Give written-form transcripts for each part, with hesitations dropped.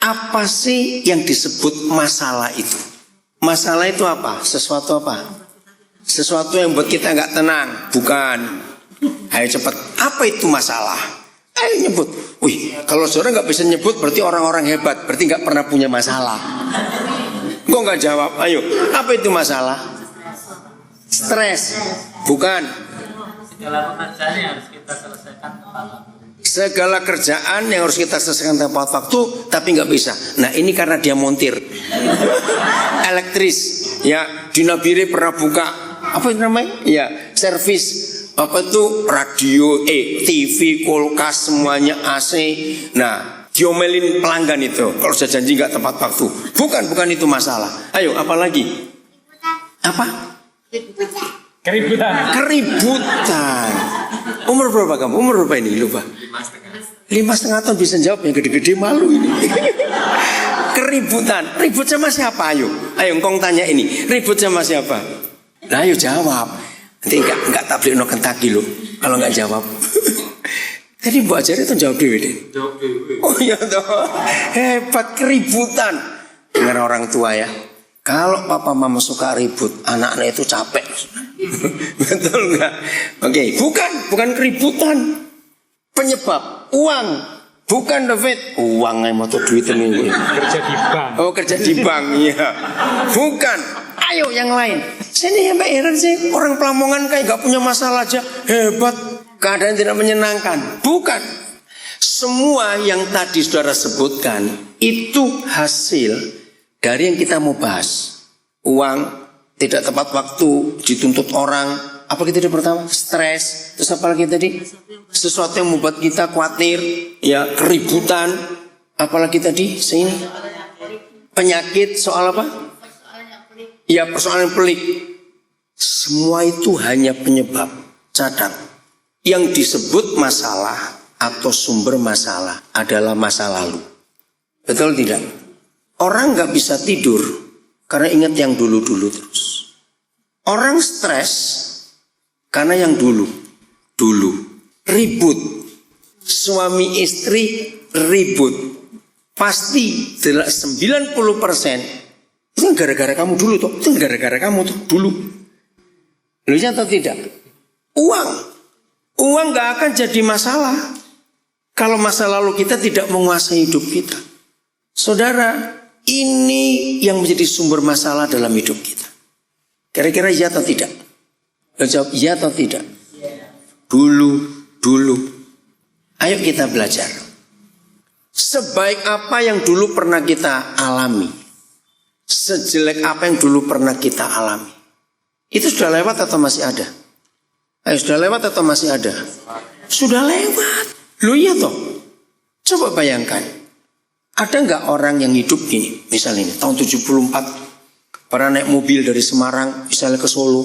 Apa sih yang disebut masalah itu? Masalah itu apa? Sesuatu apa? Sesuatu yang buat kita nggak tenang. Bukan. Ayo cepat. Apa itu masalah? Ayo nyebut. Wih, kalau saudara nggak bisa nyebut berarti orang-orang hebat. Berarti nggak pernah punya masalah. Kok nggak jawab? Ayo. Apa itu masalah? Stres. Bukan. Segala pekerjaan yang harus kita selesaikan tepat waktu. Segala kerjaan yang harus kita selesaikan tepat waktu, tapi nggak bisa. Nah ini karena dia montir. Elektris. Ya, di Nabire pernah buka apa itu namanya? Ya, servis. Apa itu radio, TV, kulkas semuanya AC. Nah, diomelin pelanggan itu kalau sudah janji nggak tepat waktu. Bukan itu masalah. Ayo, apa lagi? Apa? Keributan. Umur berapa kamu? Umur berapa ini? Lupa. 5,5 tahun bisa jawab, yang gede-gede malu ini. Keributan. Ribut sama siapa? Ayo engkong tanya ini. Ribut sama siapa? Nah ayo jawab. Nanti enggak tak beli no Kentucky lo kalau enggak jawab. Tadi Bu Ajari itu jawab dewe deh. Oh iya toh. Hebat, keributan. Dengar orang tua ya. Kalau papa mama suka ribut, anak-anak itu capek. Betul nggak? Oke, bukan keributan. Penyebab uang, bukan David. Uang yang mau duit ini. Kerja di bank. Oh, kerja di bank, iya. Bukan. Ayo yang lain. Sini ya Mbak Heran sih, orang Pelamongan kayak nggak punya masalah aja. Hebat. Keadaan tidak menyenangkan. Bukan. Semua yang tadi saudara sebutkan itu hasil dari yang kita mau bahas. Uang, tidak tepat waktu, dituntut orang. Apa kita tadi pertama? Stres. Terus apa lagi tadi? Sesuatu yang membuat kita khawatir. Ya, keributan. Apalagi tadi? Sini. Penyakit, soal apa? Ya, persoalan pelik. Semua itu hanya penyebab. Catat. Yang disebut masalah atau sumber masalah adalah masa lalu. Betul tidak? Orang nggak bisa tidur karena ingat yang dulu-dulu terus. Orang stres karena yang dulu. Ribut. Suami istri ribut. Pasti 90% itu gara-gara kamu dulu toh. Itu gara-gara kamu tuh dulu. Lu atau tidak? Uang nggak akan jadi masalah kalau masa lalu kita tidak menguasai hidup kita. Saudara, ini yang menjadi sumber masalah dalam hidup kita. Kira-kira iya atau tidak? Jawab iya atau tidak? Dulu. Ayo kita belajar. Sebaik apa yang dulu pernah kita alami, sejelek apa yang dulu pernah kita alami, itu sudah lewat atau masih ada? Ayo, sudah lewat atau masih ada? Sudah lewat. Loh iya toh. Coba bayangkan. Ada nggak orang yang hidup gini? Misalnya ini tahun 74 pernah naik mobil dari Semarang misalnya ke Solo,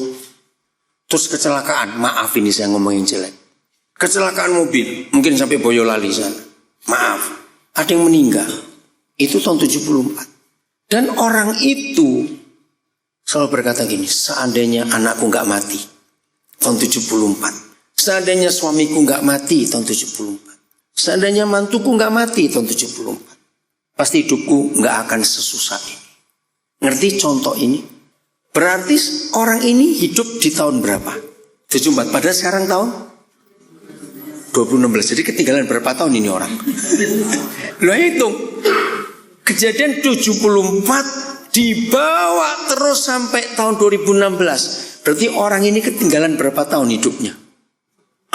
terus kecelakaan. Maaf ini saya ngomongin jelek. Kecelakaan mobil, mungkin sampai Boyolali sana. Maaf, ada yang meninggal. Itu tahun 74. Dan orang itu selalu berkata gini, seandainya anakku nggak mati tahun 74, seandainya suamiku nggak mati tahun 74, seandainya mantuku nggak mati tahun 74, pasti hidupku nggak akan sesusah ini. Ngerti contoh ini? Berarti orang ini hidup di tahun berapa? 74. Padahal sekarang tahun 2016. Jadi ketinggalan berapa tahun ini orang? Lo hitung. Kejadian 74 dibawa terus sampai tahun 2016. Berarti orang ini ketinggalan berapa tahun hidupnya?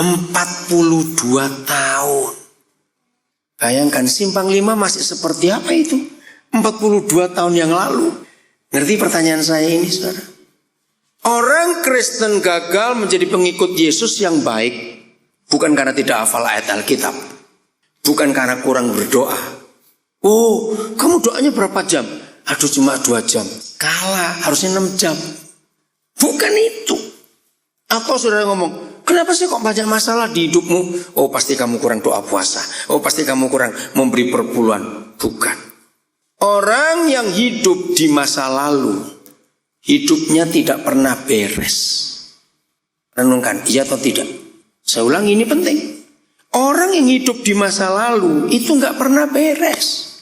42 tahun. Bayangkan Simpang 5 masih seperti apa itu? 42 tahun yang lalu. Ngerti pertanyaan saya ini, saudara? Orang Kristen gagal menjadi pengikut Yesus yang baik bukan karena tidak hafal ayat Alkitab, bukan karena kurang berdoa. Oh, kamu doanya berapa jam? Aduh, cuma 2 jam. Kalah, harusnya 6 jam. Bukan itu. Atau saudara ngomong, kenapa sih kok banyak masalah di hidupmu? Oh, pasti kamu kurang doa puasa. Oh, pasti kamu kurang memberi perpuluhan. Bukan. Orang yang hidup di masa lalu, hidupnya tidak pernah beres. Renungkan, iya atau tidak? Saya ulang, ini penting. Orang yang hidup di masa lalu itu nggak pernah beres.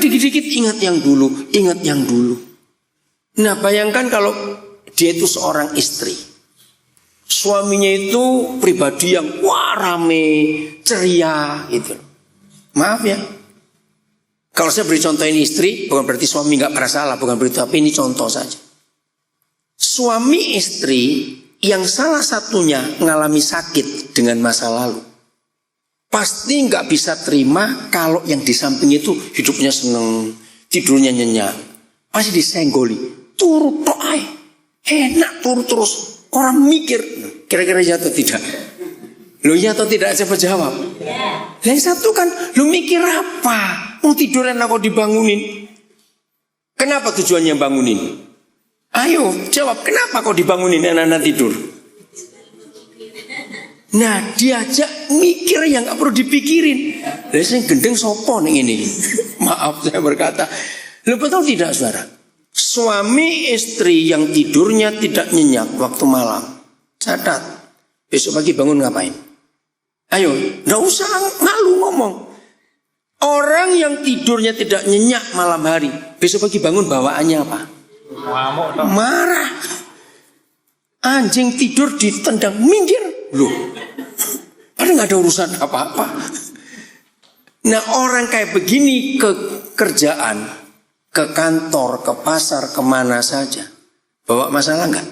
dikit-dikit ingat yang dulu, ingat yang dulu. Nah bayangkan kalau dia itu seorang istri, suaminya itu pribadi yang wah rame, ceria gitu. Maaf ya, kalau saya beri contoh ini istri, bukan berarti suami nggak pernah salah, bukan berarti, tapi ini contoh saja. Suami istri yang salah satunya mengalami sakit dengan masa lalu, pasti nggak bisa terima kalau yang di samping itu hidupnya seneng, tidurnya nyenyak, pasti disenggoli, turut toai, enak turut terus, orang mikir, kira-kira jatuh tidak? Lo iya atau tidak? Siapa jawab? Yang satu kan, lo mikir apa? Mau tidur enak kok dibangunin? Kenapa tujuannya bangunin? Ayo jawab, kenapa kok dibangunin anak-anak tidur? Nah diajak mikir yang gak perlu dipikirin. Lah saya gendeng sopo nih ini. Maaf saya berkata. Lo betul tidak saudara? Suami istri yang tidurnya tidak nyenyak waktu malam, catat, besok pagi bangun ngapain? Ayo, gak usah malu ngomong. Orang yang tidurnya tidak nyenyak malam hari, besok pagi bangun bawaannya apa? Marah. Anjing tidur ditendang, minggir. Loh, padahal gak ada urusan apa-apa. Nah orang kayak begini ke kerjaan, ke kantor, ke pasar, kemana saja, bawa masalah enggak?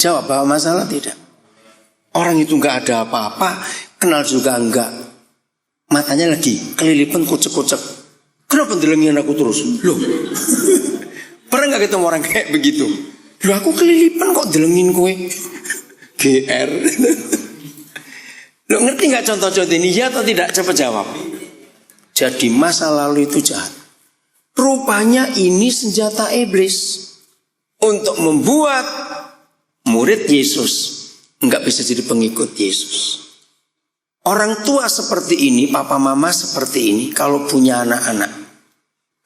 Jawab, bawa masalah tidak? Orang itu enggak ada apa-apa, kenal juga enggak. Matanya lagi kelilipan kucek-kucek. Kenapa delengin aku terus? Loh, pernah enggak ketemu orang kayak begitu? Loh aku kelilipan kok delengin kowe? GR. Loh ngerti enggak contoh-contoh ini? Ya atau tidak? Coba jawab. Jadi masa lalu itu jahat. Rupanya ini senjata iblis untuk membuat murid Yesus enggak bisa jadi pengikut Yesus. Orang tua seperti ini, papa mama seperti ini, kalau punya anak-anak.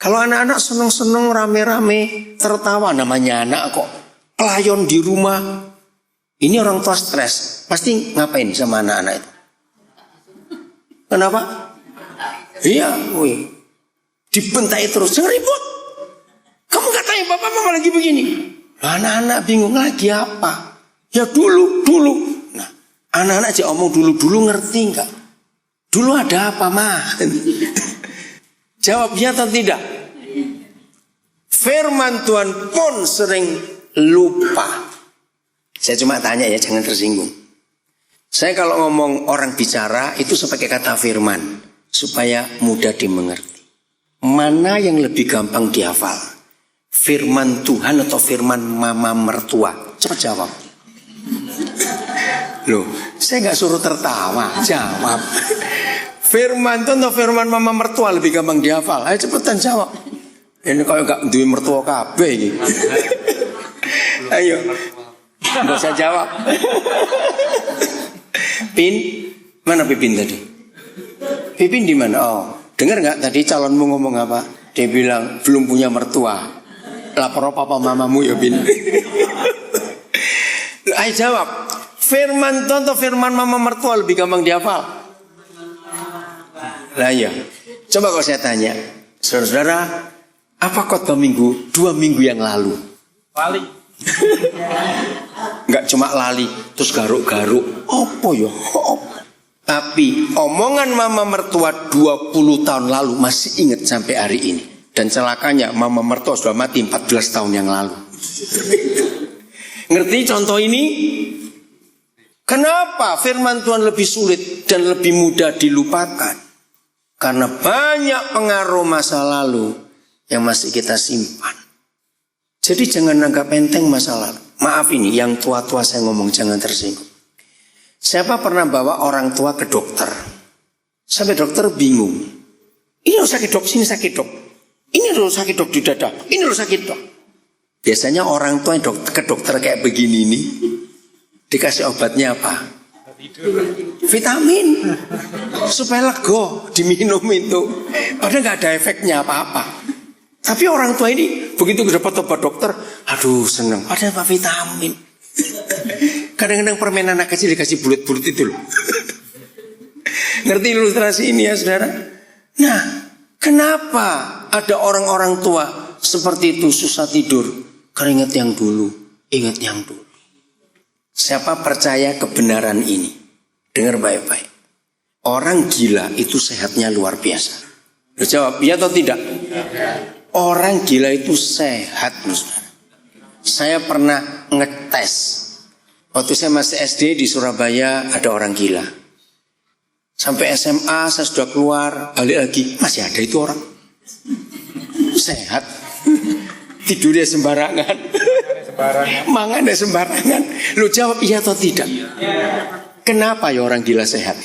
Kalau anak-anak seneng-seneng rame-rame, tertawa, namanya anak kok. Pelayon di rumah. Ini orang tua stres. Pasti ngapain sama anak-anak itu? Kenapa? Iya, wih. Dibentai terus, jangan ribut. Kamu katanya bapak mama lagi begini. Anak-anak bingung lagi apa? Ya dulu. Nah, anak-anak aja omong dulu ngerti enggak? Dulu ada apa mah? Jawab ya atau tidak? Firman Tuhan pun sering lupa. Saya cuma tanya ya, jangan tersinggung. Saya kalau ngomong orang bicara itu sebagai kata firman supaya mudah dimengerti. Mana yang lebih gampang dihafal? Firman Tuhan atau firman mama mertua? Cepat jawab. Loh, saya nggak suruh tertawa, jawab. Firman Tuhan atau firman mama mertua lebih gampang dihafal? Ayo cepetan jawab. Ini kalau nggak duwe mertua kabeh ini. Ayo, nggak usah jawab. Pin, mana Pipin tadi? Pipin di mana? Oh, dengar nggak tadi calonmu ngomong apa? Dia bilang belum punya mertua. Lapor papa mamamu ya Pin. Ayo jawab. Firman Tuhan atau firman mama mertua lebih gampang dihafal? Lah ya. Coba kalau saya tanya, saudara-saudara, apa khotbah minggu 2 minggu yang lalu? Lali. Enggak cuma lali, terus garuk-garuk. Apa ya? Tapi omongan mama mertua 20 tahun lalu masih ingat sampai hari ini. Dan celakanya mama mertua sudah mati 14 tahun yang lalu. Ngerti contoh ini? Kenapa firman Tuhan lebih sulit dan lebih mudah dilupakan? Karena banyak pengaruh masa lalu yang masih kita simpan. Jadi jangan anggap enteng masa lalu. Maaf ini, yang tua-tua saya ngomong jangan tersinggung. Siapa pernah bawa orang tua ke dokter? Sampai dokter bingung. Ini loh sakit dok, sini sakit dok. Ini loh sakit dok di dada. Ini loh sakit dok. Biasanya orang tua yang ke dokter kayak begini nih, dikasih obatnya apa? Vitamin. Supaya lego diminum itu. Padahal gak ada efeknya apa-apa. Tapi orang tua ini begitu dapat obat dokter, aduh seneng. Padahal apa vitamin. Kadang-kadang permen anak kecil dikasih bulat-bulat itu loh. Ngerti ilustrasi ini ya saudara? Nah, kenapa Kenapa ada orang-orang tua seperti itu susah tidur? Karena ingat yang dulu, ingat yang dulu. Siapa percaya kebenaran ini? Dengar baik-baik. Orang gila itu sehatnya luar biasa. Lu jawab, iya atau tidak? Orang gila itu sehat, saudara. Saya pernah ngetes. Waktu saya masih SD di Surabaya ada orang gila. Sampai SMA saya sudah keluar, balik lagi, masih ada itu orang. Sehat. Tidurnya sembarangan. Mangannya sembarangan. Lu jawab iya atau tidak? Kenapa ya orang gila sehat?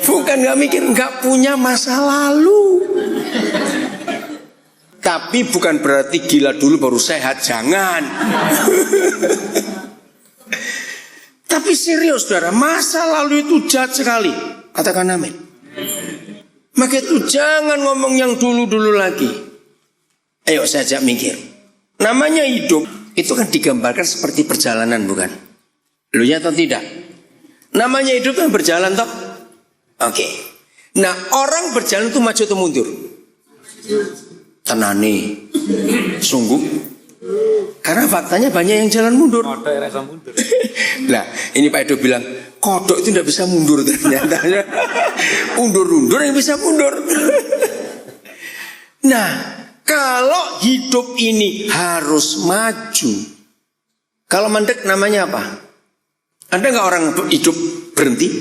Bukan gak mikir, gak punya masa lalu. Tapi bukan berarti gila dulu baru sehat, jangan. Tapi serius saudara, masa lalu itu jahat sekali. Katakan amin. Maka itu jangan ngomong yang dulu-dulu lagi. Ayo saya ajak mikir. Namanya hidup, itu kan digambarkan seperti perjalanan, bukan? Lu ya atau tidak? Namanya hidup kan berjalan toh? Oke. Nah orang berjalan itu maju atau mundur? Tenane. Sungguh. Karena faktanya banyak yang jalan mundur. Nah ini Pak Edo bilang kodok itu tidak bisa mundur ternyata. Undur-undur yang bisa mundur. Nah kalau hidup ini harus maju. Kalau mandek namanya apa? Ada nggak orang hidup berhenti?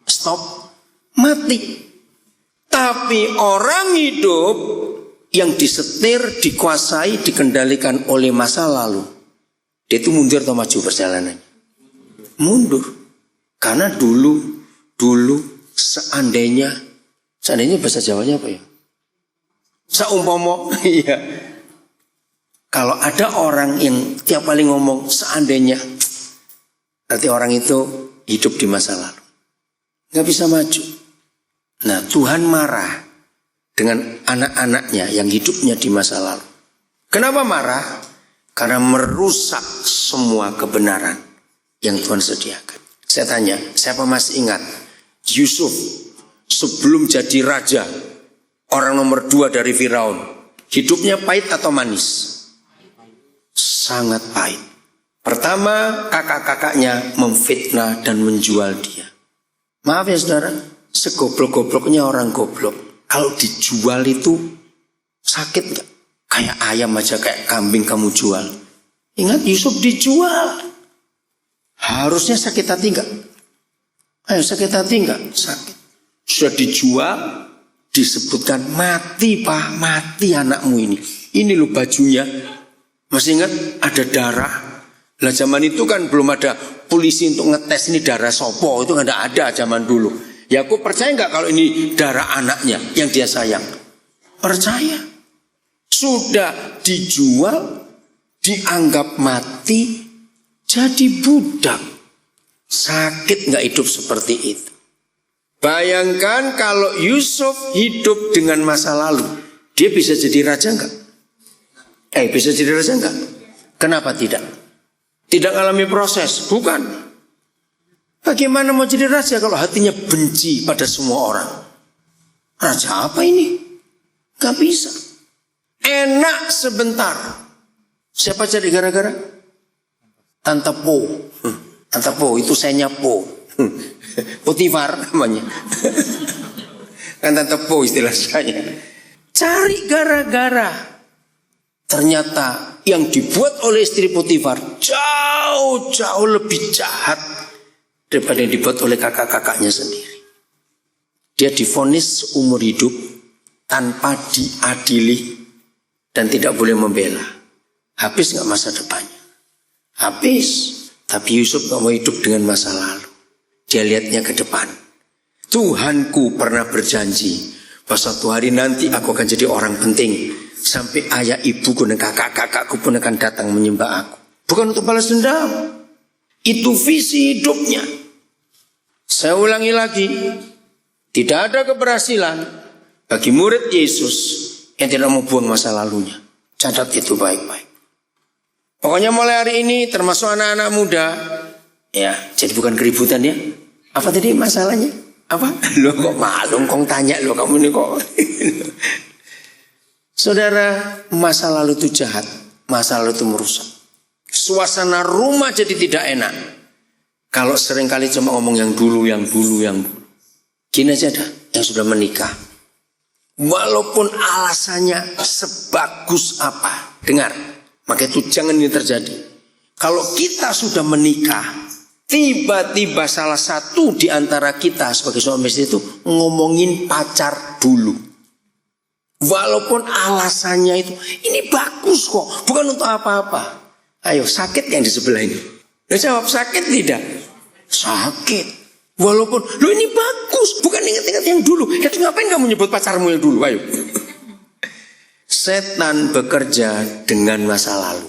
Stop. Mati. Tapi orang hidup yang disetir, dikuasai, dikendalikan oleh masa lalu, dia itu mundur atau maju perjalanannya? Mundur. Karena dulu seandainya bahasa Jawanya apa ya? Saumpama, iya. Kalau ada orang yang tiap kali ngomong seandainya, berarti orang itu hidup di masa lalu, nggak bisa maju. Nah Tuhan marah dengan anak-anaknya yang hidupnya di masa lalu. Kenapa marah? Karena merusak semua kebenaran yang Tuhan sediakan. Saya tanya, siapa masih ingat Yusuf sebelum jadi raja, orang nomor 2 dari Firaun, hidupnya pahit atau manis? Sangat pahit. Pertama, kakak-kakaknya memfitnah dan menjual dia. Maaf ya saudara, segoblok-gobloknya orang goblok, kalau dijual itu sakit gak? Kayak ayam aja, kayak kambing kamu jual. Ingat Yusuf dijual. Harusnya sakit hati gak? Ayo sakit hati gak? Sakit. Sudah dijual, disebutkan mati pak, mati anakmu ini. Ini loh bajunya. Masih ingat ada darah? Lah zaman itu kan belum ada polisi untuk ngetes ini darah sopo. Itu gak ada zaman dulu. Yakub percaya nggak kalau ini darah anaknya yang dia sayang? Percaya. Sudah dijual, dianggap mati, jadi budak. Sakit nggak hidup seperti itu. Bayangkan kalau Yusuf hidup dengan masa lalu, dia bisa jadi raja nggak? Bisa jadi raja nggak? Kenapa tidak? Tidak mengalami proses, bukan. Bagaimana mau jadi raja kalau hatinya benci pada semua orang? Raja apa ini? Gak bisa. Enak sebentar. Siapa jadi gara-gara? Tante Po. Tante Po itu saya Po. Potifar namanya. Kan Tante Po istilah saya. Cari gara-gara. Ternyata yang dibuat oleh istri Potifar jauh lebih jahat daripada yang dibuat oleh kakak-kakaknya sendiri. Dia divonis umur hidup tanpa diadili dan tidak boleh membela. Habis gak masa depannya? Habis. Tapi Yusuf gak mau hidup dengan masa lalu. Dia lihatnya ke depan. Tuhanku pernah berjanji bahwa suatu hari nanti aku akan jadi orang penting. Sampai ayah ibuku dan kakak-kakakku pun akan datang menyembah aku. Bukan untuk balas dendam. Itu visi hidupnya. Saya ulangi lagi. Tidak ada keberhasilan bagi murid Yesus yang tidak mau buang masa lalunya. Catat itu baik-baik. Pokoknya mulai hari ini termasuk anak-anak muda. Ya, jadi bukan keributan ya. Apa tadi masalahnya? Apa? Lo kok malu kong tanya lo kamu nih kok. Saudara, masa lalu itu jahat, masa lalu itu merusak. Suasana rumah jadi tidak enak. Kalau seringkali cuma ngomong yang dulu. Gini aja dah, yang sudah menikah. Walaupun alasannya sebagus apa, dengar, maka itu jangan ini terjadi. Kalau kita sudah menikah, tiba-tiba salah satu di antara kita sebagai suami istri itu ngomongin pacar dulu. Walaupun alasannya itu, ini bagus kok, bukan untuk apa-apa. Ayo, sakit yang di sebelah ini? Dia jawab, sakit tidak? Sakit. Walaupun, lo ini bagus, bukan ingat-ingat yang dulu. Jadi ngapain kamu nyebut pacarmu yang dulu? Ayo. Setan bekerja dengan masa lalu.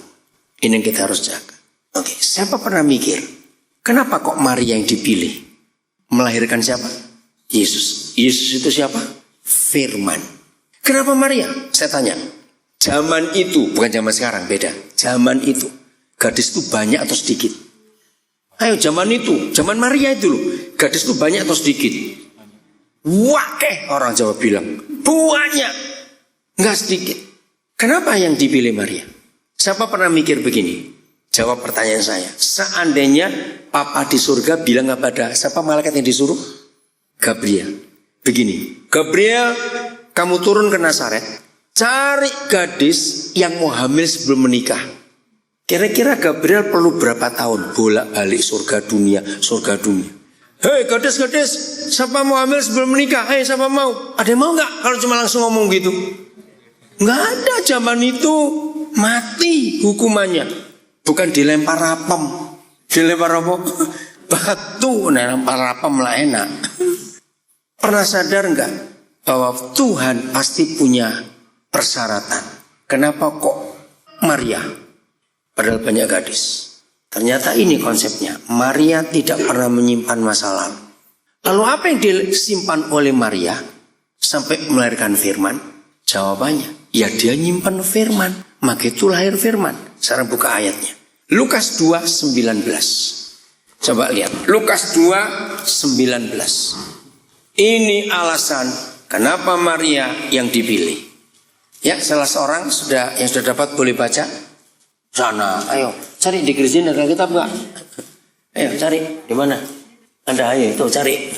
Ini yang kita harus jaga. Oke, siapa pernah mikir, kenapa kok Maria yang dipilih? Melahirkan siapa? Yesus. Yesus itu siapa? Firman. Kenapa Maria? Saya tanya. Zaman itu, bukan zaman sekarang, beda. Zaman itu, gadis itu banyak atau sedikit? Ayo, zaman itu, zaman Maria itu loh. Gadis itu banyak atau sedikit? Wakeh, orang Jawa bilang. Banyak. Enggak sedikit. Kenapa yang dipilih Maria? Siapa pernah mikir begini? Jawab pertanyaan saya. Seandainya Papa di surga bilang kepada siapa malaikat yang disuruh? Gabriel. Begini, Gabriel, kamu turun ke Nazaret, cari gadis yang mau hamil sebelum menikah. Kira-kira Gabriel perlu berapa tahun bolak-balik surga dunia. Hei gadis, siapa mau hamil sebelum menikah? Hei siapa mau? Ada yang mau nggak? Kalau cuma langsung ngomong gitu, nggak ada. Zaman itu mati hukumannya, bukan dilempar apem. Dilempar apa? Batu, lempar apem lah enak. Pernah sadar nggak bahwa Tuhan pasti punya persyaratan? Kenapa kok Maria? Padahal banyak gadis. Ternyata ini konsepnya. Maria tidak pernah menyimpan masa lalu. Lalu apa yang disimpan oleh Maria sampai melahirkan Firman? Jawabannya, ya dia nyimpan Firman. Maka itu lahir Firman. Sekarang buka ayatnya. Lukas 2:19. Coba lihat. Lukas 2:19. Ini alasan kenapa Maria yang dipilih. Ya, salah seorang yang sudah dapat boleh baca. Sana, ayo cari di gereja ada kitab enggak? Ayo cari di mana? Ada, ayo itu cari.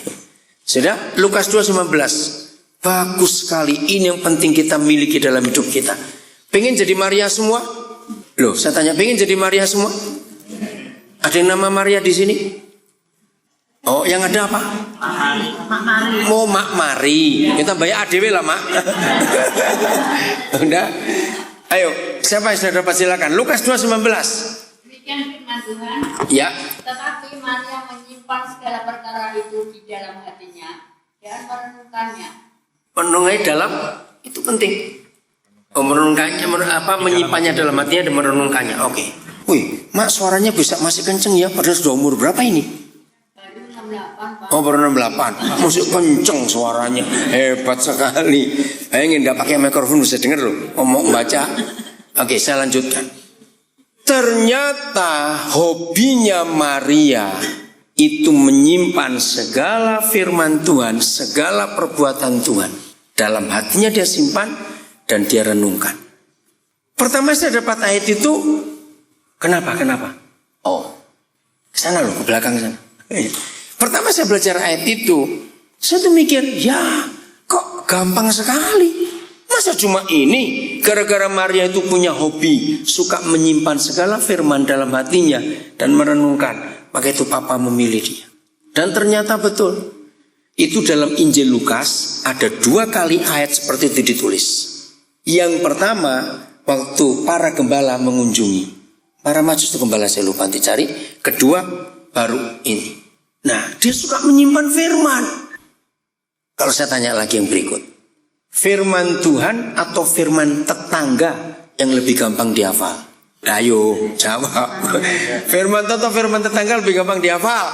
Sudah, Lukas 2:19. Bagus sekali. Ini yang penting kita miliki dalam hidup kita. Pengen jadi Maria semua? Loh, saya tanya, pengen jadi Maria semua? Ada yang nama Maria di sini? Oh, yang ada apa? Mau Mak Mari. Kita bayar ADW lah, Mak. Udah. Ayo, siapa yang sudah dapat silakan. Lukas 2:19. Demikian firman Tuhan. Ya. Tetapi Maria menyimpan segala perkara itu di dalam hatinya dan merenungkannya. Merenungi dalam itu penting. Oh, merenungkannya menyimpannya dalam hatinya dan merenungkannya. Oke. Wih, Mak suaranya bisa masih kenceng ya, padahal sudah umur berapa ini? Oh baru 68. Musik kenceng suaranya, hebat sekali. Ingin nggak pakai mikrofon bisa dengar loh. Ngomong baca. Oke, saya lanjutkan. Ternyata hobinya Maria itu menyimpan segala firman Tuhan, segala perbuatan Tuhan dalam hatinya. Dia simpan dan dia renungkan. Pertama saya dapat ayat itu. Kenapa? Oh, ke sana loh, ke belakang sana. Pertama saya belajar ayat itu, saya tuh mikir, ya kok gampang sekali. Masa cuma ini? Gara-gara Maria itu punya hobi, suka menyimpan segala firman dalam hatinya dan merenungkan. Maka itu Papa memilih dia. Dan ternyata betul. Itu dalam Injil Lukas ada 2 kali ayat seperti itu ditulis. Yang pertama, waktu para gembala mengunjungi. Para majus itu gembala, saya lupa nanti cari. Kedua, baru ini. Nah, dia suka menyimpan firman. Kalau saya tanya lagi yang berikut, firman Tuhan atau firman tetangga yang lebih gampang dihafal? Ayo jawab. Firman Tuhan atau firman tetangga lebih gampang dihafal?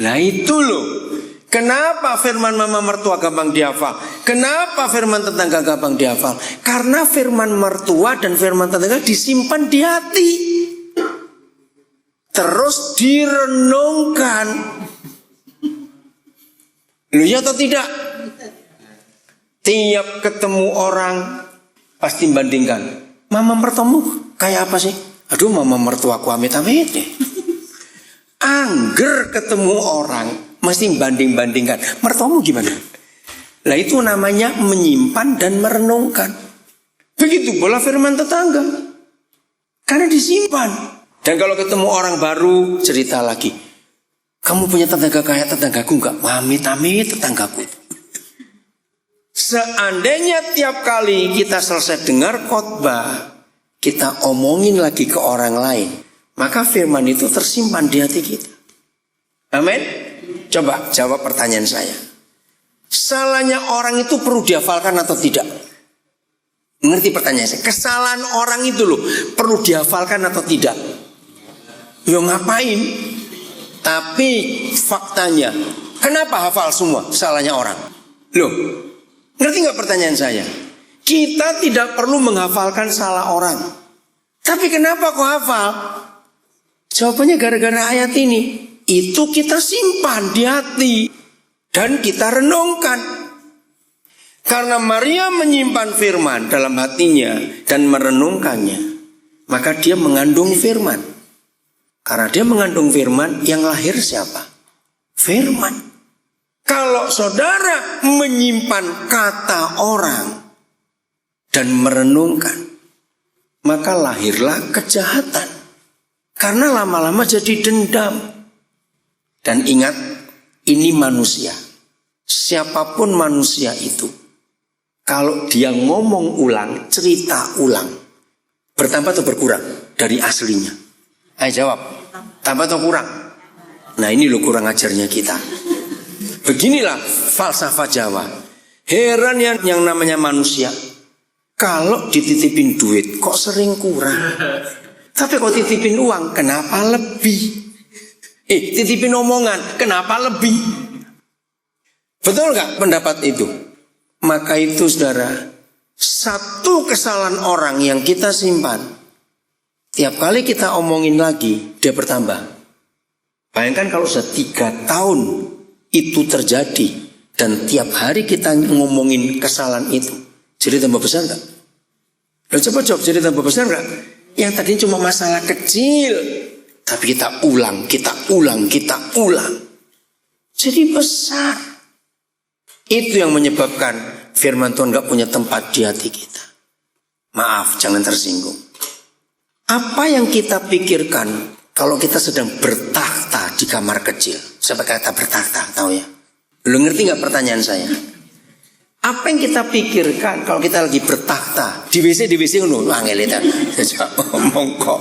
Nah itu loh. Kenapa firman mama mertua gampang dihafal? Kenapa firman tetangga gampang dihafal? Karena firman mertua dan firman tetangga disimpan di hati, terus direnungkan. Lu ya atau tidak? Tiap ketemu orang pasti bandingkan. Mama mertuamu kayak apa sih? Aduh, mama mertuaku amit-amit deh. Angger ketemu orang mesti banding-bandingkan. Mertuamu gimana? Lah itu namanya menyimpan dan merenungkan. Begitu pula firman tetangga. Karena disimpan. Dan kalau ketemu orang baru cerita lagi. Kamu punya tetangga kayak tetanggaku enggak? Amit-amit tetanggaku. Seandainya tiap kali kita selesai dengar khotbah, kita omongin lagi ke orang lain, maka firman itu tersimpan di hati kita. Amin. Coba jawab pertanyaan saya. Salahnya orang itu perlu dihafalkan atau tidak? Ngerti pertanyaan saya? Kesalahan orang itu loh perlu dihafalkan atau tidak? Ya ngapain? Tapi faktanya, kenapa hafal semua salahnya orang? Loh, ngerti nggak pertanyaan saya? Kita tidak perlu menghafalkan salah orang. Tapi kenapa kok hafal? Jawabannya gara-gara ayat ini. Itu kita simpan di hati. Dan kita renungkan. Karena Maria menyimpan firman dalam hatinya dan merenungkannya, maka dia mengandung firman. Karena dia mengandung firman, yang lahir siapa? Firman. Kalau saudara menyimpan kata orang dan merenungkan, maka lahirlah kejahatan. Karena lama-lama jadi dendam. Dan ingat, ini manusia. Siapapun manusia itu, kalau dia ngomong ulang, cerita ulang, bertambah atau berkurang dari aslinya? Ayo jawab, tambah atau kurang? Nah ini loh kurang ajarnya kita. Beginilah falsafah Jawa. Heran yang namanya manusia. Kalau dititipin duit kok sering kurang. Tapi kalau titipin uang kenapa lebih? Titipin omongan kenapa lebih? Betul gak pendapat itu? Maka itu saudara, satu kesalahan orang yang kita simpan, tiap kali kita omongin lagi dia bertambah. Bayangkan kalau sudah 3 tahun itu terjadi dan tiap hari kita ngomongin kesalahan itu, jadi tambah besar gak? Coba jawab, jadi tambah besar gak? Yang tadi cuma masalah kecil, tapi kita ulang. Jadi besar. Itu yang menyebabkan firman Tuhan gak punya tempat di hati kita. Maaf, jangan tersinggung. Apa yang kita pikirkan kalau kita sedang bertakhta di kamar kecil? Siapa kata bertakhta, tahu ya? Belum ngerti gak pertanyaan saya? Apa yang kita pikirkan kalau kita lagi bertakhta di WC ngono, angel itu. Ngomong kok.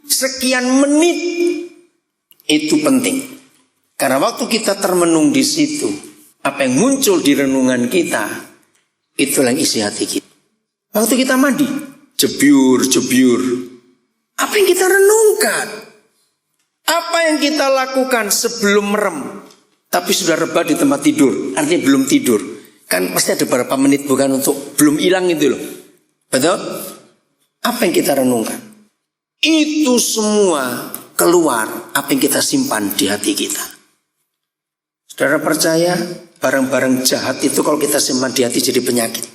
Sekian menit itu penting. Karena waktu kita termenung di situ, apa yang muncul di renungan kita, itulah yang isi hati kita. Waktu kita mandi, jebyur. Apa yang kita renungkan? Apa yang kita lakukan sebelum merem, tapi sudah rebah di tempat tidur, artinya belum tidur. Kan pasti ada beberapa menit bukan untuk belum hilang itu loh. Betul? Apa yang kita renungkan? Itu semua keluar apa yang kita simpan di hati kita. Saudara percaya barang-barang jahat itu kalau kita simpan di hati jadi penyakit?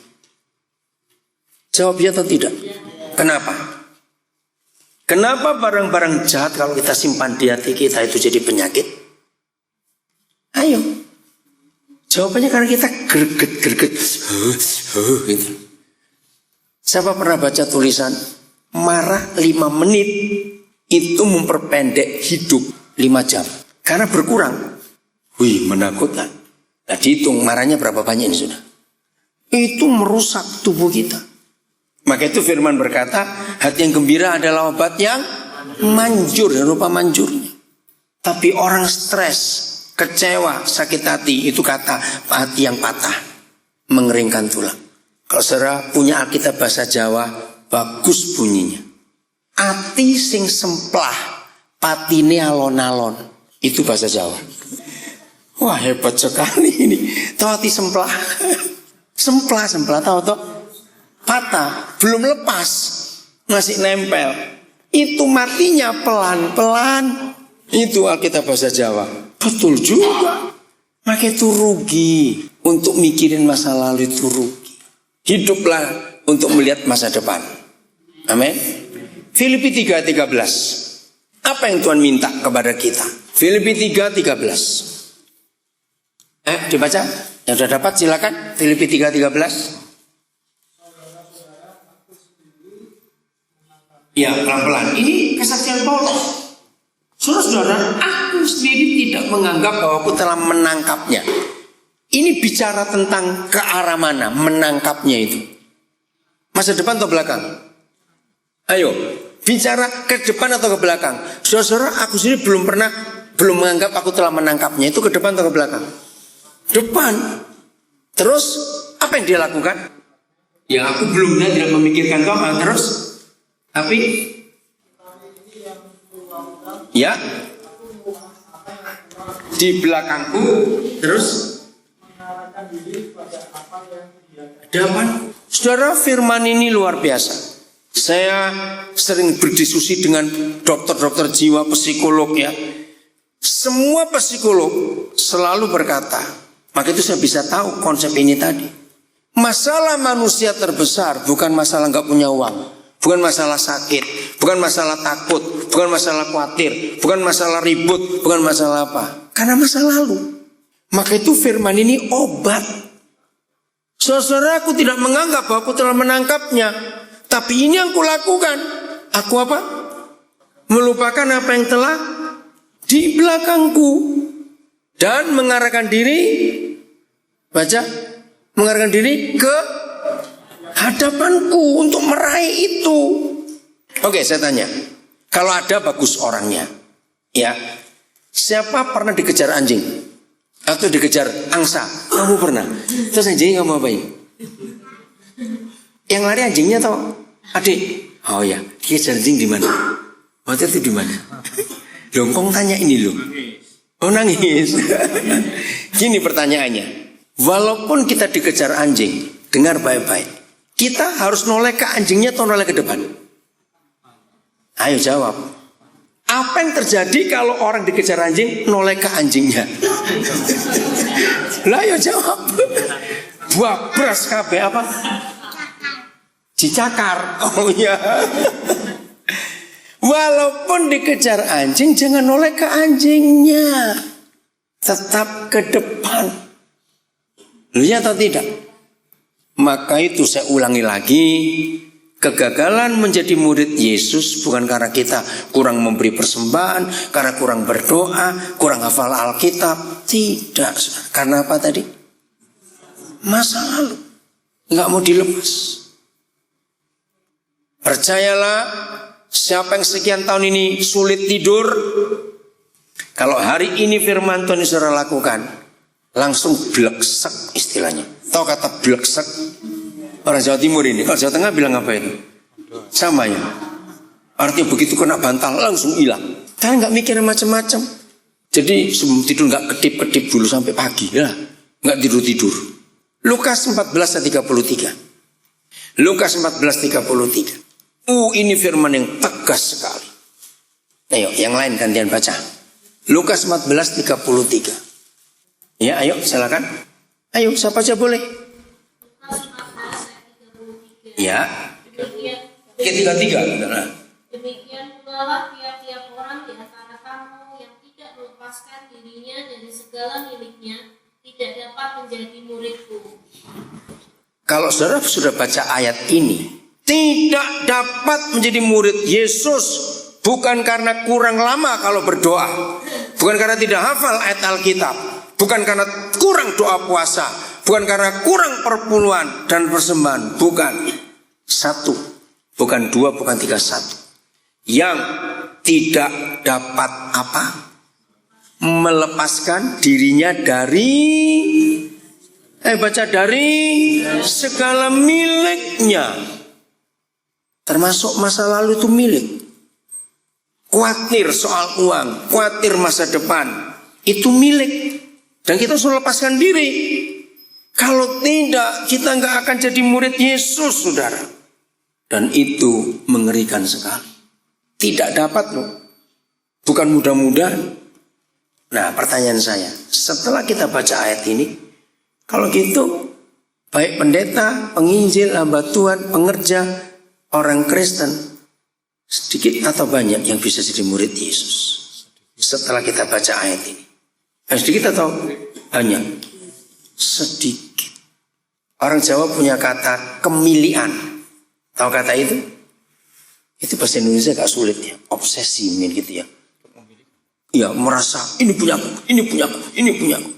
Jawab ya atau tidak? Kenapa? Kenapa barang-barang jahat kalau kita simpan di hati kita itu jadi penyakit? Ayo. Jawabannya karena kita greget. Gitu. Siapa pernah baca tulisan marah 5 menit itu memperpendek hidup 5 jam. Karena berkurang. Wih, menakutkan. Nah, dihitung marahnya berapa banyak ini sudah. Itu merusak tubuh kita. Maka itu firman berkata, hati yang gembira adalah obat yang manjur, rupa manjurnya. Tapi orang stres, kecewa, sakit hati, itu kata hati yang patah, mengeringkan tulang. Kalau saudara punya Alkitab bahasa Jawa, bagus bunyinya. Ati sing semplah, patine alon-alon. Itu bahasa Jawa. Wah, hebat sekali ini. Tahu hati semplah? Semplah tahu toh? Patah, belum lepas, masih nempel. Itu matinya pelan-pelan. Itu Alkitab bahasa Jawa. Betul juga. Maka itu rugi. Untuk mikirin masa lalu itu rugi. Hiduplah untuk melihat masa depan. Amin. Filipi 3:13. Apa yang Tuhan minta kepada kita? Filipi 3:13. Dibaca. Yang sudah dapat silakan. Filipi 3:13. Ya, pelan-pelan. Ini kesaksian Paulus. Saudara-saudara, aku sendiri tidak menganggap bahwa aku telah menangkapnya. Ini bicara tentang ke arah mana menangkapnya itu. Masa depan atau belakang? Ayo, bicara ke depan atau ke belakang? Saudara-saudara, aku sendiri belum menganggap aku telah menangkapnya. Itu ke depan atau ke belakang? Depan. Terus, apa yang dia lakukan? Ya, aku belum tidak memikirkan Tuhan. Terus, tapi ya di belakangku terus depan. Saudara, firman ini luar biasa. Saya sering berdiskusi dengan dokter-dokter jiwa, psikolog ya. Semua psikolog selalu berkata, maka itu saya bisa tahu konsep ini tadi. Masalah manusia terbesar bukan masalah nggak punya uang. Bukan masalah sakit, bukan masalah takut, bukan masalah khawatir, bukan masalah ribut, bukan masalah apa. Karena masa lalu. Maka itu firman ini obat. Saudara, aku tidak menganggap bahwa aku telah menangkapnya. Tapi ini yang kulakukan. Aku apa? Melupakan apa yang telah di belakangku. Dan mengarahkan diri, baca, mengarahkan diri ke hadapanku untuk meraih itu. Oke, saya tanya. Kalau ada bagus orangnya, ya. Siapa pernah dikejar anjing? Atau dikejar angsa? Kamu pernah? Terus anjingnya kamu apain? Yang lari anjingnya atau adik? Oh ya, dikejar anjing di mana? Waktu itu di mana? Dongkong tanya ini loh. Oh, nangis. Gini pertanyaannya. Walaupun kita dikejar anjing, dengar baik-baik. Kita harus noleh ke anjingnya atau noleh ke depan? Ayo jawab. Apa yang terjadi kalau orang dikejar anjing noleh ke anjingnya? Lah ayo jawab. Buah beras kabeh apa? Dicakar. Oh iya. Walaupun dikejar anjing, jangan noleh ke anjingnya. Tetap ke depan. Lihat atau tidak? Maka itu saya ulangi lagi, kegagalan menjadi murid Yesus bukan karena kita kurang memberi persembahan, karena kurang berdoa, kurang hafal Alkitab. Tidak. Karena apa tadi? Masa lalu. Nggak mau dilepas. Percayalah, siapa yang sekian tahun ini sulit tidur, kalau hari ini firman Tuhan saudara lakukan, langsung bleksek istilahnya. Tahu kata bleksek? Orang Jawa Timur ini, kalau Jawa Tengah bilang apa itu? Sama ya. Artinya begitu kena bantal langsung hilang. Kan nggak mikir macam-macam. Jadi sebelum tidur nggak kedip-kedip dulu sampai pagi ya, nggak tidur-tidur. Lukas 14:33. Lukas 14:33. Ini firman yang tegas sekali. Ayo, yang lain gantian baca. Lukas 14:33. Ya, ayo silakan. Ayo, siapa saja boleh. Ya. Ketiga. Demikian pula lah tiap-tiap orang di antara kamu yang tidak melepaskan dirinya dari segala miliknya tidak dapat menjadi muridku. Kalau saudara sudah baca ayat ini, tidak dapat menjadi murid Yesus bukan karena kurang lama kalau berdoa, bukan karena tidak hafal ayat Alkitab, bukan karena kurang doa puasa, bukan karena kurang perpuluhan dan persembahan, bukan. Satu, bukan dua, bukan tiga, satu. Yang tidak dapat apa? Melepaskan dirinya dari dari segala miliknya. Termasuk masa lalu itu milik. Khawatir soal uang, khawatir masa depan, itu milik. Dan kita harus melepaskan diri. Kalau tidak, kita nggak akan jadi murid Yesus, saudara. Dan itu mengerikan sekali. Tidak dapat loh. Bukan mudah-mudahan. Nah, pertanyaan saya, setelah kita baca ayat ini, kalau gitu, baik pendeta, penginjil, hamba Tuhan, pengerja, orang Kristen, sedikit atau banyak yang bisa jadi murid Yesus setelah kita baca ayat ini? Sedikit atau banyak? Sedikit. Orang Jawa punya kata kemilian. Tahu kata itu? Itu bahasa Indonesia gak sulit ya. Obsesi mungkin gitu ya. Ya, merasa ini punyaku, ini punyaku, ini punyaku.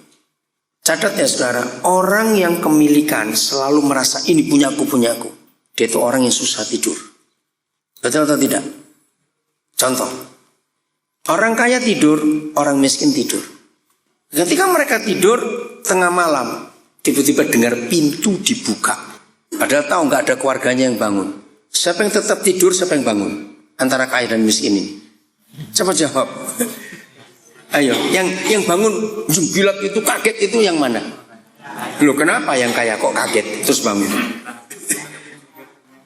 Catat ya saudara, orang yang kemilikan selalu merasa ini punyaku, punyaku. Dia itu orang yang susah tidur. Betul atau tidak? Contoh, orang kaya tidur, orang miskin tidur. Ketika mereka tidur tengah malam, tiba-tiba dengar pintu dibuka. Padahal tahu nggak ada keluarganya yang bangun. Siapa yang tetap tidur, siapa yang bangun? Antara kaya dan miskin ini. Coba jawab. Ayo, yang bangun jumbilat itu kaget itu yang mana? Loh, kenapa yang kaya kok kaget terus bangun?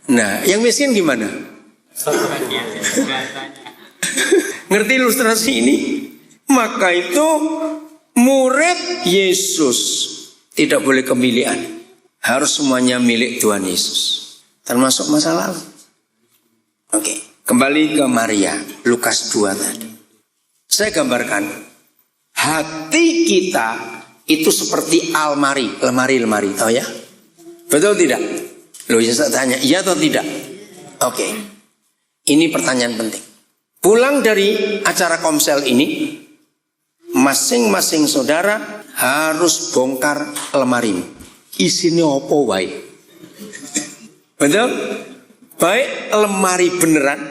Nah, yang miskin gimana? Ngerti ilustrasi ini? Maka itu murid Yesus tidak boleh kemilian. Harus semuanya milik Tuhan Yesus. Termasuk masa lalu. Oke, kembali ke Maria, Lukas 2 tadi. Saya gambarkan, hati kita itu seperti almari, lemari, tahu ya? Betul tidak? Loh, saya tanya, iya atau tidak? Oke, ini pertanyaan penting. Pulang dari acara komsel ini, masing-masing saudara harus bongkar lemari. Isinya apa wae? Betul? Baik lemari beneran,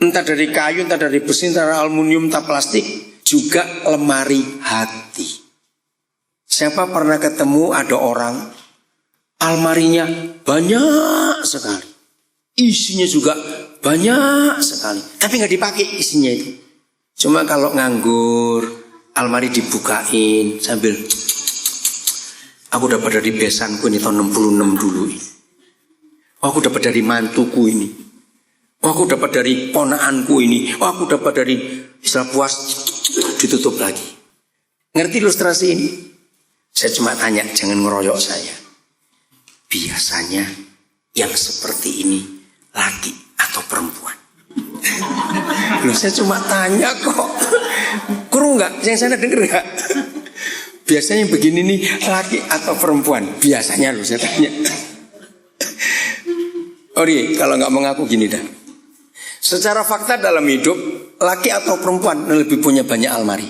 entah dari kayu, entah dari besi, entah dari aluminium, entah plastik, juga lemari hati. Siapa pernah ketemu ada orang almarinya banyak sekali, isinya juga banyak sekali, tapi nggak dipakai isinya itu. Cuma kalau nganggur, almari dibukain sambil, aku dapat dari besanku ini tahun 66 dulu ini. Aku dapat dari mantuku ini. Aku dapat dari ponaanku ini. Aku dapat dari istilah puas, ditutup lagi. Ngerti ilustrasi ini? Saya cuma tanya, jangan ngeroyok saya. Biasanya yang seperti ini laki atau perempuan? Loh, saya cuma tanya kok. Kurung nggak? Yang sana denger nggak? Biasanya yang begini nih laki atau perempuan? Biasanya loh saya tanya. Ori, kalau nggak mengaku gini dah. Secara fakta dalam hidup, laki atau perempuan lebih punya banyak almari.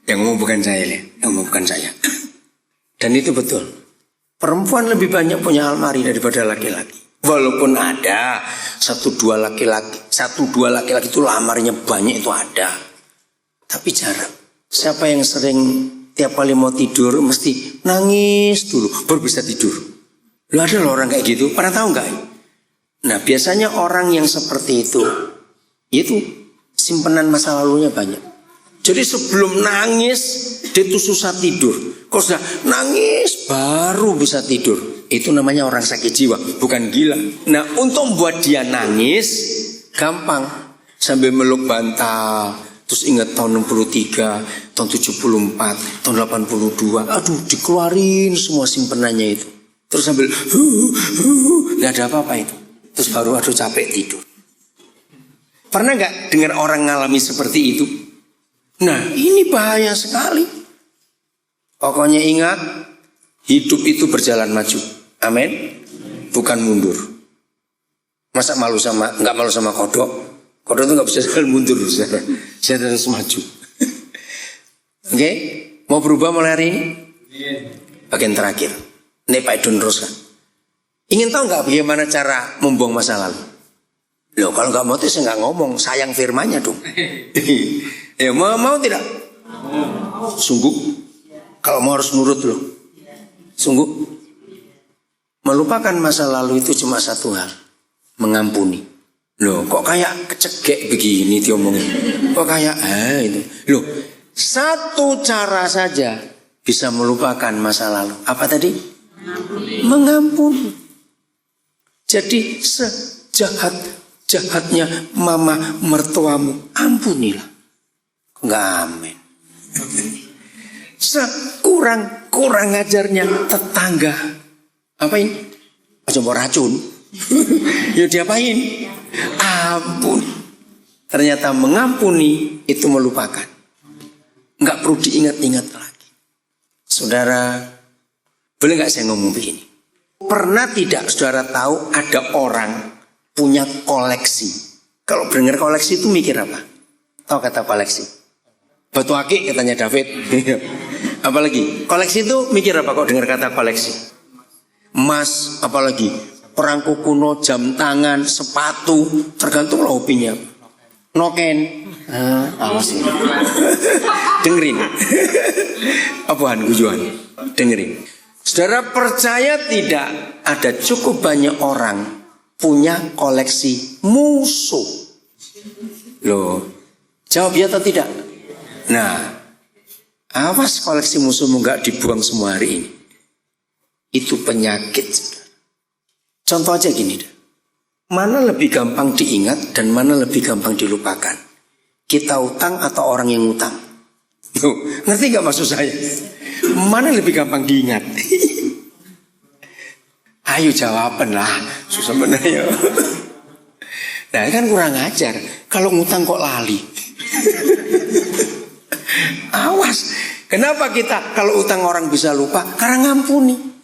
Yang ngomong bukan saya, yang ngomong bukan saya. Dan itu betul. Perempuan lebih banyak punya almari daripada laki-laki. Walaupun ada satu dua laki-laki itu lamarinya banyak, itu ada. Tapi jarang. Siapa yang sering tiap kali mau tidur mesti nangis dulu baru bisa tidur? Lu ada loh orang kayak gitu, pernah tahu nggak? Nah, biasanya orang yang seperti itu simpenan masa lalunya banyak. Jadi sebelum nangis dia tuh susah tidur. Kalau sudah nangis baru bisa tidur. Itu namanya orang sakit jiwa, bukan gila. Nah, untuk membuat dia nangis gampang, sambil meluk bantal. Terus ingat tahun 63, tahun 74, tahun 82. Aduh, dikeluarin semua simpenannya itu. Terus sambil nggak ada apa-apa itu. Terus baru aduh capek tidur. Pernah nggak dengar orang ngalami seperti itu? Nah, ini bahaya sekali. Pokoknya ingat, hidup itu berjalan maju. Amin. Bukan mundur. Masa nggak malu sama kodok? Kodok itu nggak bisa jalan mundur, saudara. Saya harus maju. Oke, mau berubah mulai hari ini? Bagian terakhir. Ini Pak Idun teruskan. Ingin tahu nggak bagaimana cara membuang masa lalu? Loh, kalau nggak mau tuh saya nggak ngomong, sayang firmannya dong. Ya mau tidak? Sungguh? Kalau mau harus nurut loh. Sungguh? Melupakan masa lalu itu cuma satu hal, mengampuni. Loh, kok kayak kecegek begini diomongin? Kok kayak itu? Loh, satu cara saja bisa melupakan masa lalu. Apa tadi? Mengampuni. Jadi sejahat-jahatnya mama mertuamu, ampunilah. Enggak amin. Kurang ajarnya tetangga. Apain? Coba racun. Ya diapain? Ampun. Ternyata mengampuni itu melupakan. Enggak perlu diingat-ingat lagi. Saudara, boleh nggak saya ngomong begini? Pernah tidak saudara tahu ada orang punya koleksi? Kalau dengar koleksi itu mikir apa? Tahu kata koleksi? Batu akik katanya David. Apalagi koleksi itu mikir apa kok dengar kata koleksi? Emas, apalagi perangko kuno, jam tangan, sepatu, tergantung lah hobinya. Noken, awas ini. Dengerin. Apaan gujuan? Dengerin. Saudara percaya tidak ada cukup banyak orang punya koleksi musuh? Loh, jawab ya atau tidak? Nah, awas koleksi musuhmu gak dibuang semua hari ini. Itu penyakit. Contoh aja gini dah. Mana lebih gampang diingat dan mana lebih gampang dilupakan? Kita utang atau orang yang utang? Ngerti gak maksud saya? Mana lebih gampang diingat? Ayo jawaban lah. Susah bener ya. Nah kan kurang ajar. Kalau ngutang kok lali. Awas. Kenapa kita kalau utang orang bisa lupa? Karena ngampuni.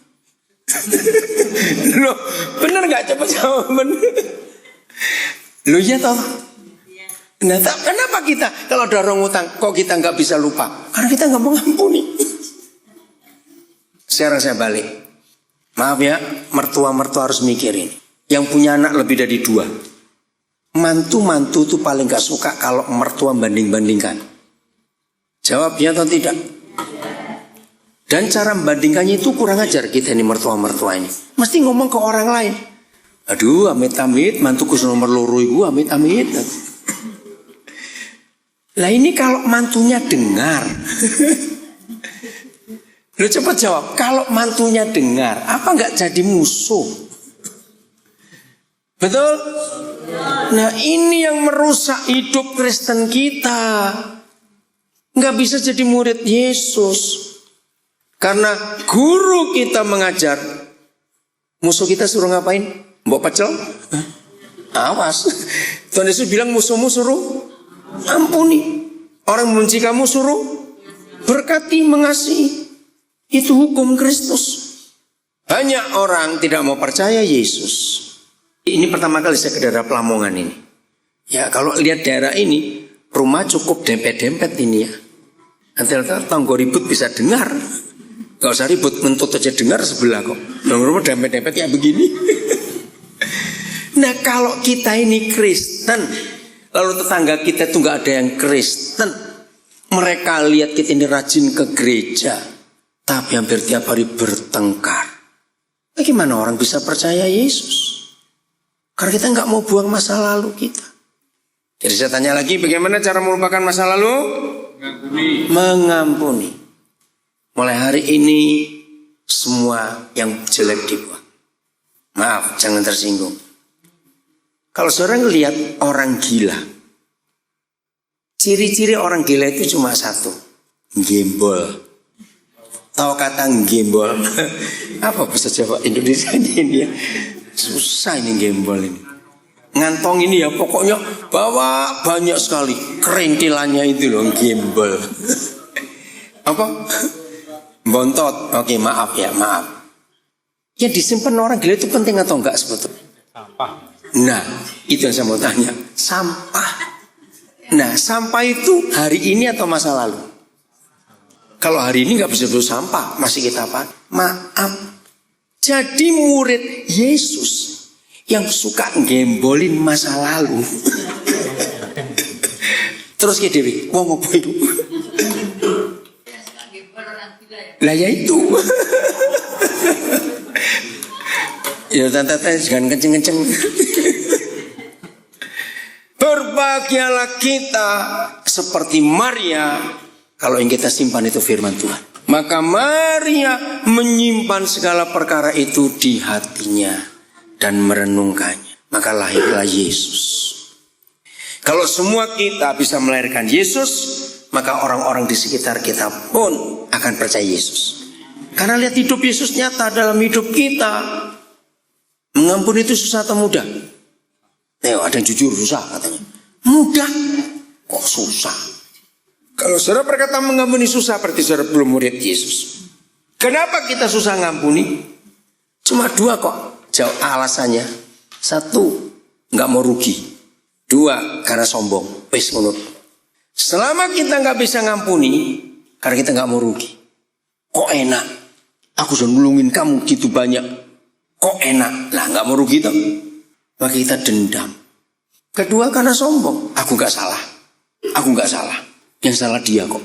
Loh, bener gak coba jawaban? Loh iya toh? Nah, kenapa kita kalau ada orang utang kok kita nggak bisa lupa? Karena kita nggak mau ngampuni. Sekarang saya balik. Maaf ya, mertua-mertua harus mikirin. Yang punya anak lebih dari 2. Mantu-mantu tuh paling nggak suka kalau mertua banding-bandingkan. Jawab ya atau tidak? Dan cara membandingkannya itu kurang ajar kita ini mertua-mertua ini. Mesti ngomong ke orang lain. Aduh, amit-amit, mantuku nomor loro iku amit-amit. Lah ini kalau mantunya dengar. Lu cepat jawab, kalau mantunya dengar, apa nggak jadi musuh? Betul? Nah ini yang merusak hidup Kristen kita. Nggak bisa jadi murid Yesus. Karena guru kita mengajar, musuh kita suruh ngapain? Mbok pecel? Awas. Tuhan Yesus bilang musuhmu suruh ampuni. Orang membenci kamu suruh berkati, mengasihi. Itu hukum Kristus. Banyak orang tidak mau percaya Yesus. Ini pertama kali saya ke daerah Lamongan ini. Ya kalau lihat daerah ini, rumah cukup dempet-dempet ini ya. Nanti tanggo ribut bisa dengar. Gak usah ribut, mentut aja dengar sebelah kok. Rumah dempet-dempet kayak begini. Nah kalau kita ini Kristen, lalu tetangga kita tuh gak ada yang Kristen, mereka lihat kita ini rajin ke gereja, tapi hampir tiap hari bertengkar. Bagaimana orang bisa percaya Yesus? Karena kita gak mau buang masa lalu kita. Jadi saya tanya lagi, bagaimana cara melupakan masa lalu? Mengampuni. Mulai hari ini semua yang jelek dibuang. Maaf, jangan tersinggung. Kalau seorang lihat orang gila, ciri-ciri orang gila itu cuma satu, gembol. Tahu kata gembol? Apa bahasa Jawa Indonesia ini ya? Susah ini gembol ini. Ngantong ini ya pokoknya bawa banyak sekali kerintilannya itu loh gembol. Apa? Bontot. Oke, maaf ya, maaf. Yang disimpan orang gila itu penting atau enggak sebetulnya? Sampah. Nah, itu yang saya mau tanya. Sampah. Nah, sampah itu hari ini atau masa lalu? Kalau hari ini nggak bisa disebut sampah, masih kita apa? Maaf. Jadi murid Yesus yang suka gembolin masa lalu. Terus ke Dewi, wong apa itu? Lah ya itu. Ya tante-tante jangan kenceng-kenceng. Berbahagialah kita seperti Maria kalau yang kita simpan itu firman Tuhan. Maka Maria menyimpan segala perkara itu di hatinya dan merenungkannya. Maka lahirlah Yesus. Kalau semua kita bisa melahirkan Yesus, maka orang-orang di sekitar kita pun akan percaya Yesus. Karena lihat hidup Yesus nyata dalam hidup kita. Mengampuni itu susah atau mudah? Ada yang jujur susah katanya. Mudah. Kok susah? Kalau saudara berkata mengampuni susah, berarti saudara belum murid Yesus. Kenapa kita susah ngampuni? Cuma 2 kok jawab alasannya. 1, nggak mau rugi. 2, karena sombong. Wis menurut. Selama kita nggak bisa ngampuni, karena kita nggak mau rugi. Kok enak? Aku sudah nulungin kamu gitu banyak. Kok enak? Lah nggak mau rugi toh. Maka kita dendam. Kedua, karena sombong. Aku nggak salah. Aku nggak salah. Yang salah dia kok.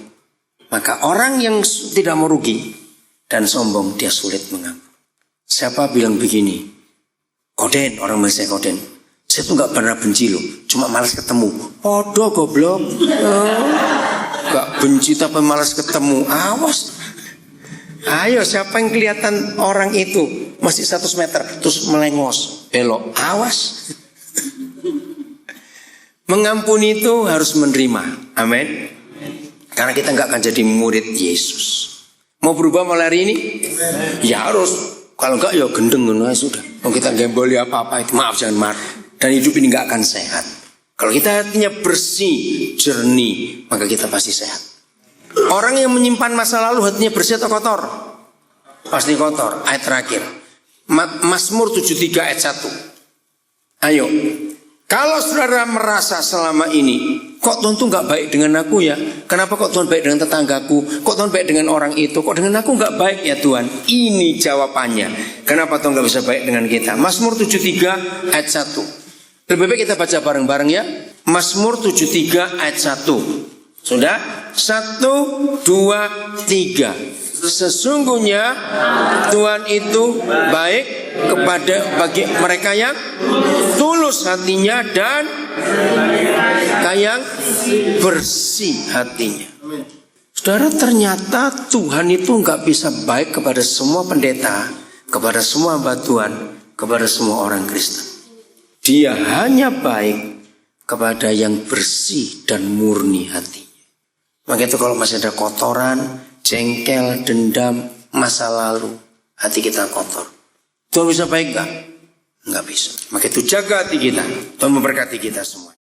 Maka orang yang tidak mau rugi dan sombong, dia sulit mengampuni. Siapa bilang begini? Koden, orang Malaysia koden. Saya tuh nggak pernah benci loh, cuma malas ketemu. Podo goblok. Gak benci tapi malas ketemu. Awas. Ayo, siapa yang kelihatan orang itu masih 100 meter terus melengos, belok. Awas. Mengampuni itu harus menerima. Amin. Karena kita nggak akan jadi murid Yesus. Mau berubah mulai hari ini? Ya harus. Kalau enggak ya gendeng sudah. Kalau kita gemboli apa-apa itu maaf jangan marah. Dan hidup ini enggak akan sehat. Kalau kita hatinya bersih, jernih, maka kita pasti sehat. Orang yang menyimpan masa lalu hatinya bersih atau kotor? Pasti kotor. Ayat terakhir. Mazmur 73 ayat 1. Ayo. Kalau saudara merasa selama ini, kok Tuhan tuh gak baik dengan aku ya? Kenapa kok Tuhan baik dengan tetanggaku? Kok Tuhan baik dengan orang itu? Kok dengan aku gak baik ya Tuhan? Ini jawabannya. Kenapa Tuhan gak bisa baik dengan kita? Mazmur 73 ayat 1. Lebih baik kita baca bareng-bareng ya. Mazmur 73 ayat 1. Sudah? 1, 2, 3. Sesungguhnya Tuhan itu baik bagi mereka yang tulus hatinya dan yang bersih hatinya. Saudara, ternyata Tuhan itu nggak bisa baik kepada semua pendeta, kepada semua hamba Tuhan, kepada semua orang Kristen. Dia hanya baik kepada yang bersih dan murni hatinya. Maka itu kalau masih ada kotoran, jengkel, dendam, masa lalu, hati kita kotor, Tuhan bisa baik gak? Enggak bisa. Maka itu jaga hati kita. Tuhan memberkati kita semua.